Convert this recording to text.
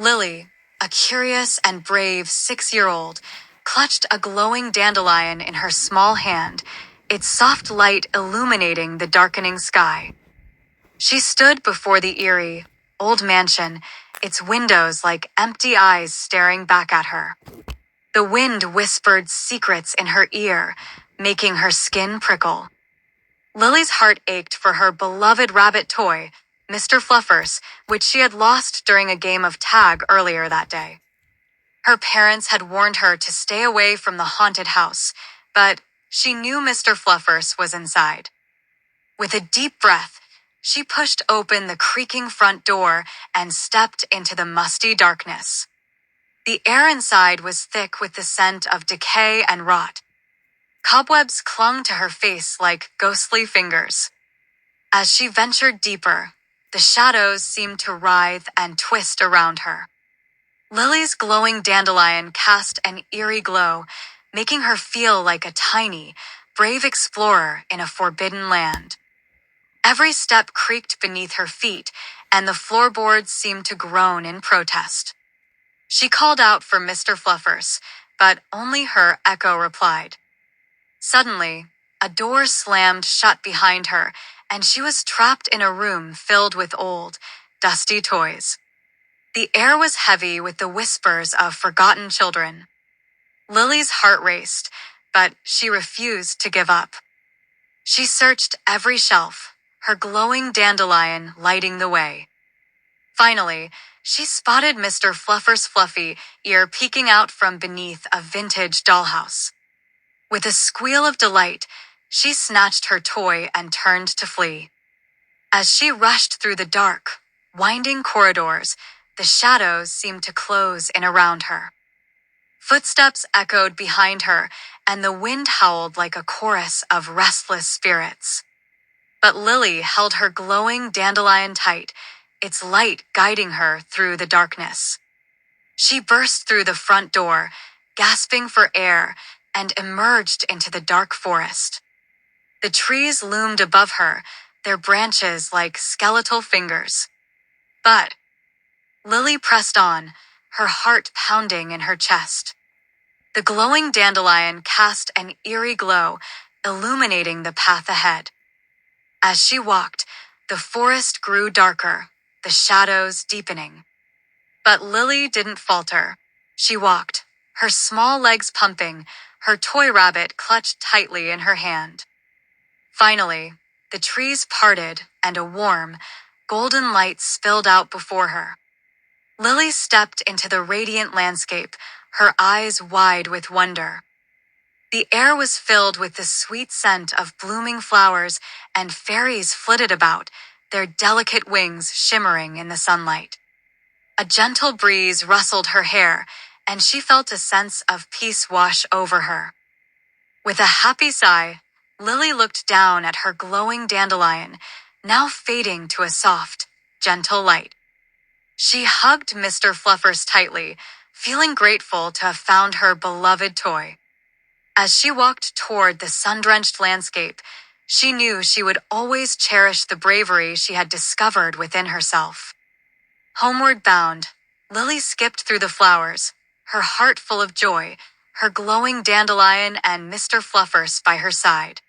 Lily, a curious and brave 6-year-old, clutched a glowing dandelion in her small hand, its soft light illuminating the darkening sky. She stood before the eerie, old mansion, its windows like empty eyes staring back at her. The wind whispered secrets in her ear, making her skin prickle. Lily's heart ached for her beloved rabbit toy, Mr. Fluffers, which she had lost during a game of tag earlier that day. Her parents had warned her to stay away from the haunted house, but she knew Mr. Fluffers was inside. With a deep breath, she pushed open the creaking front door and stepped into the musty darkness. The air inside was thick with the scent of decay and rot. Cobwebs clung to her face like ghostly fingers. As she ventured deeper, the shadows seemed to writhe and twist around her. Lily's glowing dandelion cast an eerie glow, making her feel like a tiny, brave explorer in a forbidden land. Every step creaked beneath her feet, and the floorboards seemed to groan in protest. She called out for Mr. Fluffers, but only her echo replied. Suddenly, a door slammed shut behind her, and she was trapped in a room filled with old, dusty toys. The air was heavy with the whispers of forgotten children. Lily's heart raced, but she refused to give up. She searched every shelf, her glowing dandelion lighting the way. Finally, she spotted Mr. Fluffer's fluffy ear peeking out from beneath a vintage dollhouse. With a squeal of delight, she snatched her toy and turned to flee. As she rushed through the dark, winding corridors, the shadows seemed to close in around her. Footsteps echoed behind her, and the wind howled like a chorus of restless spirits. But Lily held her glowing dandelion tight, its light guiding her through the darkness. She burst through the front door, gasping for air, and emerged into the dark forest. The trees loomed above her, their branches like skeletal fingers. But Lily pressed on, her heart pounding in her chest. The glowing dandelion cast an eerie glow, illuminating the path ahead. As she walked, the forest grew darker, the shadows deepening. But Lily didn't falter. She walked, her small legs pumping, her toy rabbit clutched tightly in her hand. Finally, the trees parted and a warm, golden light spilled out before her. Lily stepped into the radiant landscape, her eyes wide with wonder. The air was filled with the sweet scent of blooming flowers, and fairies flitted about, their delicate wings shimmering in the sunlight. A gentle breeze rustled her hair, and she felt a sense of peace wash over her. With a happy sigh, Lily looked down at her glowing dandelion, now fading to a soft, gentle light. She hugged Mr. Fluffers tightly, feeling grateful to have found her beloved toy. As she walked toward the sun-drenched landscape, she knew she would always cherish the bravery she had discovered within herself. Homeward bound, Lily skipped through the flowers, her heart full of joy, her glowing dandelion and Mr. Fluffers by her side.